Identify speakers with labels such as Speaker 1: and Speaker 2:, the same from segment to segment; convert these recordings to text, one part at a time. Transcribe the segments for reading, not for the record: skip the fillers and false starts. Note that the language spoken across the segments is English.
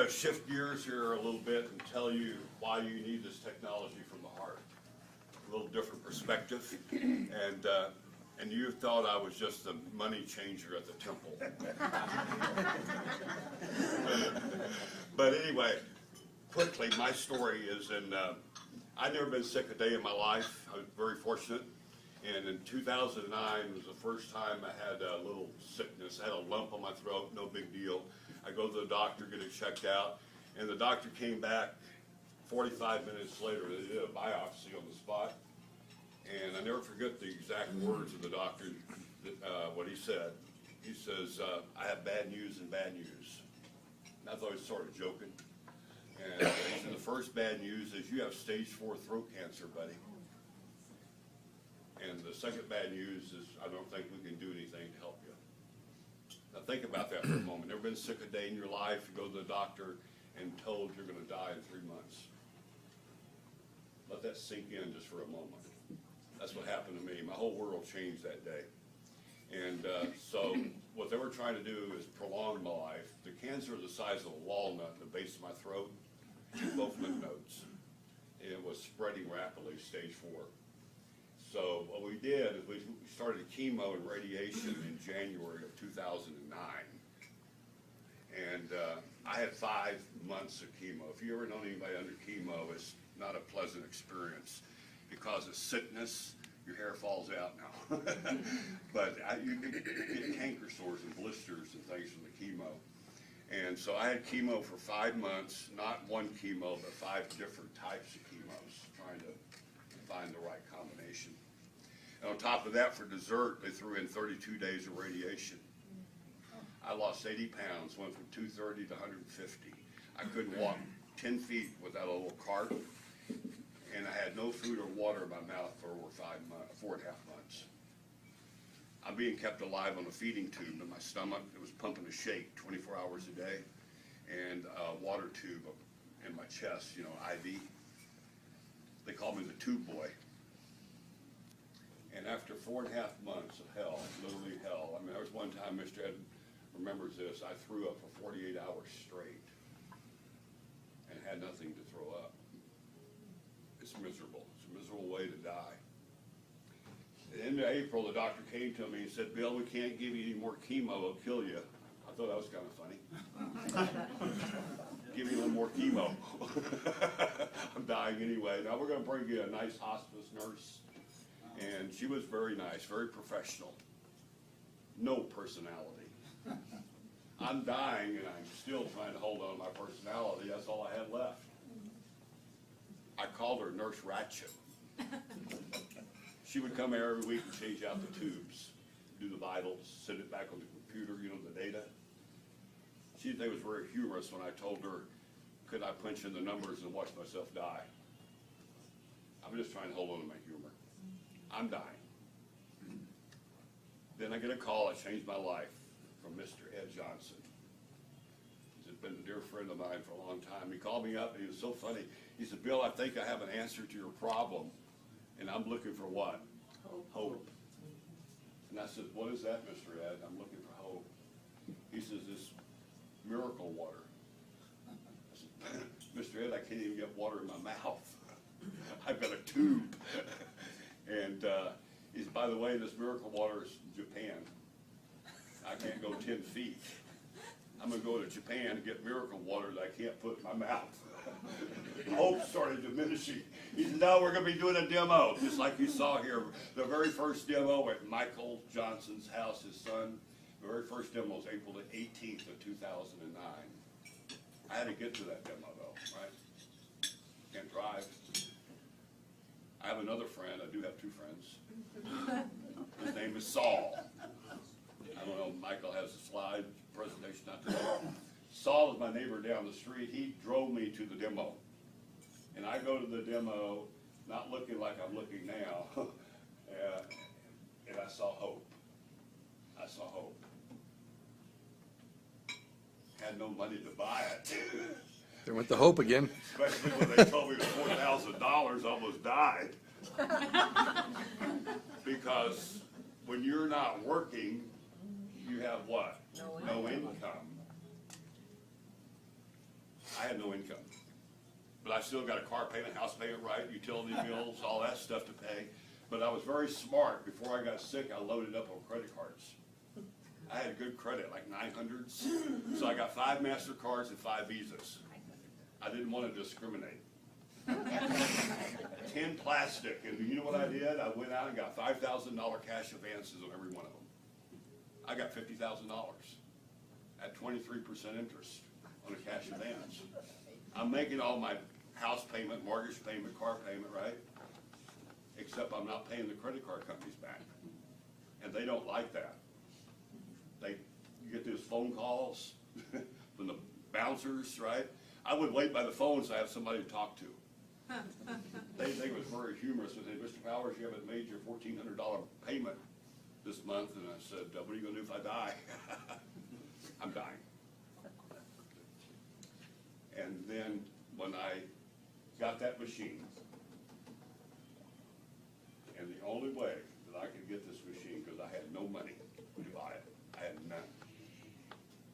Speaker 1: to shift gears here a little bit and tell you why you need this technology from the heart. A little different perspective. And you thought I was just the money changer at the temple. But anyway, quickly, my story is I've never been sick a day in my life. I was very fortunate. And in 2009 was the first time I had a little sickness. I had a lump on my throat, no big deal. I go to the doctor, get it checked out, and the doctor came back 45 minutes later. They did a biopsy on the spot. And I never forget the exact words of the doctor, what he said. He says, I have bad news and bad news. And I thought he was sort of joking. And he said, the first bad news is you have stage 4 throat cancer, buddy. And the second bad news is I don't think we can do anything to help you. Now think about that for a moment. Never been sick a day in your life, you go to the doctor and told you're going to die in 3 months. Let that sink in just for a moment. That's what happened to me. My whole world changed that day. And so what they were trying to do is prolong my life. The cancer is the size of a walnut in the base of my throat, both lymph nodes. And it was spreading rapidly, stage 4. So what we did is we started chemo and radiation in January of 2009. And I had 5 months of chemo. If you ever known anybody under chemo, it's not a pleasant experience. Because of sickness, your hair falls out now. But you get canker sores and blisters and things from the chemo. And so I had chemo for 5 months, not one chemo, but 5 different types of chemos, trying to find the right combination. And on top of that, for dessert, they threw in 32 days of radiation. I lost 80 pounds, went from 230 to 150. I couldn't walk 10 feet without a little cart. And I had no food or water in my mouth for over 4.5 months. I'm being kept alive on a feeding tube in my stomach. It was pumping a shake 24 hours a day, and a water tube in my chest, you know, IV. They called me the tube boy. And after 4.5 months of hell, literally hell, I mean, there was one time, Mr. Ed remembers this, I threw up for 48 hours straight and had nothing to throw up. It's miserable. It's a miserable way to die. At the end of April, the doctor came to me and said, Bill, we can't give you any more chemo. It'll kill you. I thought that was kind of funny. Give me a little more chemo. I'm dying anyway. Now we're going to bring you a nice hospice nurse. And she was very nice, very professional. No personality. I'm dying and I'm still trying to hold on to my personality. That's all I had left. I called her Nurse Ratchet. She would come here every week and change out the tubes, do the vitals, send it back on the computer, you know, the data. She didn't think it was very humorous when I told her, could I punch in the numbers and watch myself die? I'm just trying to hold on to my humor. I'm dying. Then I get a call, I changed my life, from Mr. Ed Johnson. He's been a dear friend of mine for a long time. He called me up and he was so funny. He said, Bill, I think I have an answer to your problem. And I'm looking for what? Hope. And I said, what is that, Mr. Ed? I'm looking for hope. He says, this miracle water. I said, Mr. Ed, I can't even get water in my mouth. I've got a tube. And he said, by the way, this miracle water is Japan. I can't go 10 feet. I'm going to go to Japan and get miracle water that I can't put in my mouth. Hope started diminishing. He said, no, we're going to be doing a demo, just like you saw here. The very first demo at Michael Johnson's house, his son, the very first demo was April the 18th of 2009. I had to get to that demo, though, right? Can't drive. I have another friend. I do have 2 friends. His name is Saul. I don't know, Michael has a slide presentation not today. Saul is my neighbor down the street. He drove me to the demo. And I go to the demo, not looking like I'm looking now, and I saw hope. I saw hope. Had no money to buy it.
Speaker 2: There went the hope again.
Speaker 1: Especially when they told me it was $4,000, I almost died. Because when you're not working, you have what? No income. I had no income. But I still got a car payment, house payment, right, utility bills, all that stuff to pay. But I was very smart. Before I got sick, I loaded up on credit cards. I had good credit, like 900s. So I got 5 MasterCards and 5 Visas. I didn't want to discriminate. 10 plastic, and you know what I did? I went out and got $5,000 cash advances on every one of them. I got $50,000 at 23% interest on a cash advance. I'm making all my house payment, mortgage payment, car payment, right? Except I'm not paying the credit card companies back. And they don't like that. You get those phone calls from the bouncers, right? I would wait by the phone so I have somebody to talk to. They think it was very humorous. They said, Mr. Powers, you haven't made your $1,400 payment this month. And I said, what are you going to do if I die? I'm dying. And then when I got that machine, and the only way that I could get this machine, because I had no money to buy it, I had none.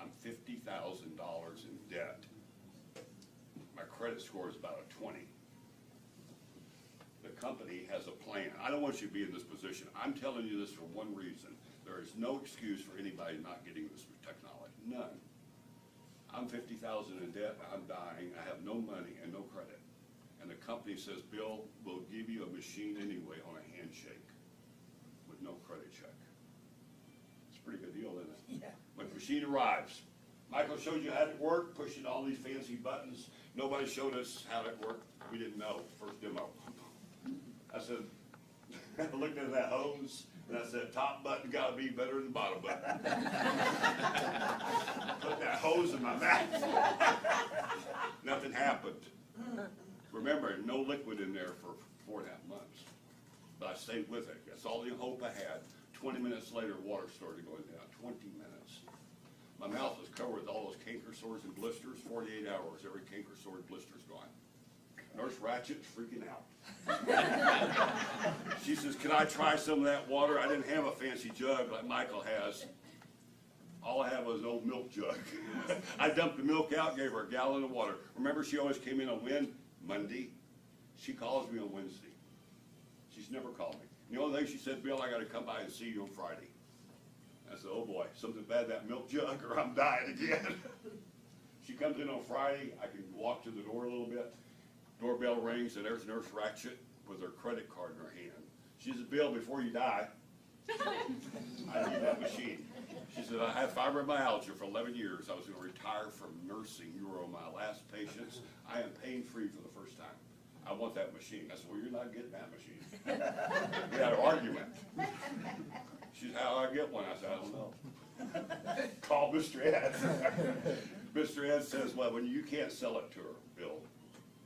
Speaker 1: I'm $50,000 in debt. My credit score is about a 20. The company has a plan. I don't want you to be in this position. I'm telling you this for one reason. There is no excuse for anybody not getting this technology. None. I'm $50,000 in debt, I'm dying, I have no money and no credit. And the company says, Bill, we'll give you a machine anyway on a handshake with no credit check. It's a pretty good deal, isn't it? Yeah. When the machine arrives, Michael showed you how it worked, pushing all these fancy buttons. Nobody showed us how it worked. We didn't know, first demo. I said, I looked at that hose, and I said, top button gotta be better than the bottom button. Put that hose in my mouth. Nothing happened. Remember, no liquid in there for 4.5 months. But I stayed with it. That's all the hope I had. 20 minutes later, water started going down. 20 minutes. My mouth was covered with all those canker sores and blisters. 48 hours, every canker sore and blister's gone. Nurse Ratchet's freaking out. She says, can I try some of that water? I didn't have a fancy jug like Michael has. All I had was an old milk jug. I dumped the milk out, gave her a gallon of water. Remember, she always came in on Monday. She calls me on Wednesday. She's never called me. The only thing she said, Bill, I got to come by and see you on Friday. I said, oh boy, something bad that milk jug or I'm dying again. She comes in on Friday. I can walk to the door a little bit. Doorbell rings, and there's Nurse Ratchet with her credit card in her hand. She says, Bill, before you die, I need that machine. She said, I had fibromyalgia for 11 years. I was going to retire from nursing. You were my last patients. I am pain-free for the first time. I want that machine. I said, well, you're not getting that machine. We had an argument. She said, how do I get one? I said, I don't know. Call Mr. Ed. Mr. Ed says, well, when you can't sell it to her, Bill,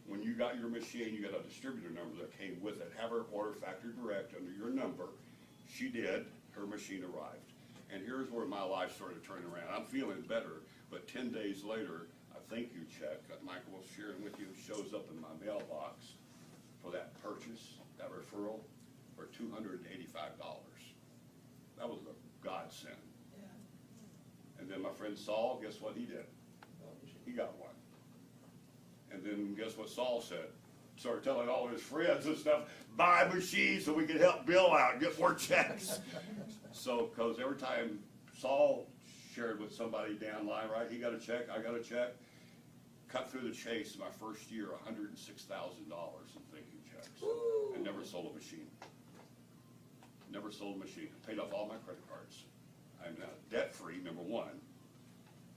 Speaker 1: when you got your machine, you got a distributor number that came with it. Have her order factory direct under your number. She did. Her machine arrived. And here's where my life started turning around. I'm feeling better, but 10 days later, a thank you check that Michael was sharing with you shows up in my mailbox for that purchase, that referral, for $285. That was a godsend. Yeah. And then my friend Saul, guess what he did? He got one. And then guess what Saul said? Started telling all his friends and stuff, buy machines so we can help Bill out and get more checks. So, because every time Saul shared with somebody down line, right, he got a check, I got a check, cut through the chase my first year, $106,000 in thank you checks. And never sold a machine. Never sold a machine. Paid off all my credit cards. I'm now debt-free, number one.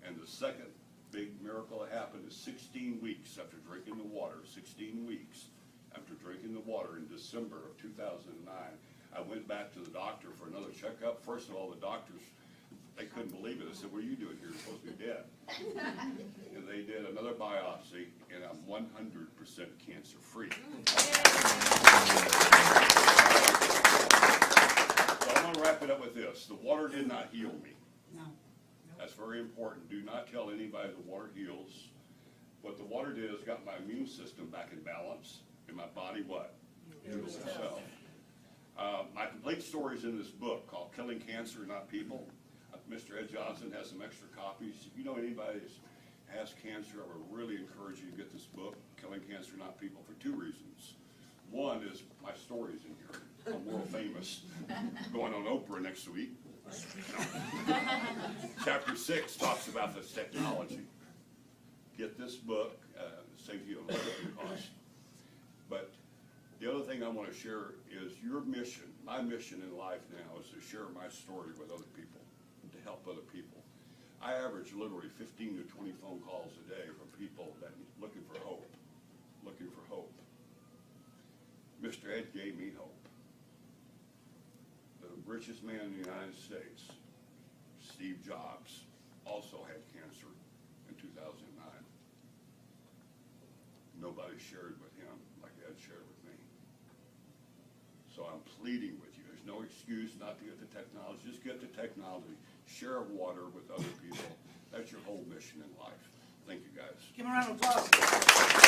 Speaker 1: And the second big miracle that happened is 16 weeks after drinking the water, 16 weeks after drinking the water in December of 2009, I went back to the doctor for another checkup. First of all, the doctors, they couldn't believe it. They said, what are you doing here? You're supposed to be dead. And they did another biopsy, and I'm 100% cancer-free. So I'm going to wrap it up with this. The water did not heal me.
Speaker 3: No.
Speaker 1: That's very important. Do not tell anybody the water heals. What the water did is got my immune system back in balance, and my body what? Heals itself. My complete story is in this book called Killing Cancer, Not People. Mr. Ed Johnson has some extra copies. If you know anybody that's has cancer, I would really encourage you to get this book, Killing Cancer Not People, for two reasons. One is my story's in here. I'm world famous, going on Oprah next week. Chapter 6 talks about this technology. Get this book, saves you a little bit of cost. But the other thing I want to share is your mission. My mission in life now is to share my story with other people, to help other people. I average literally 15 to 20 phone calls a day from people that looking for hope, looking for hope. Mr. Ed gave me hope. The richest man in the United States, Steve Jobs, also had cancer in 2009. Nobody shared with him like Ed shared with me. So I'm pleading with you. There's no excuse not to get the technology. Just get the technology. Share water with other people. That's your whole mission in life. Thank you, guys.
Speaker 3: Give him a round of applause.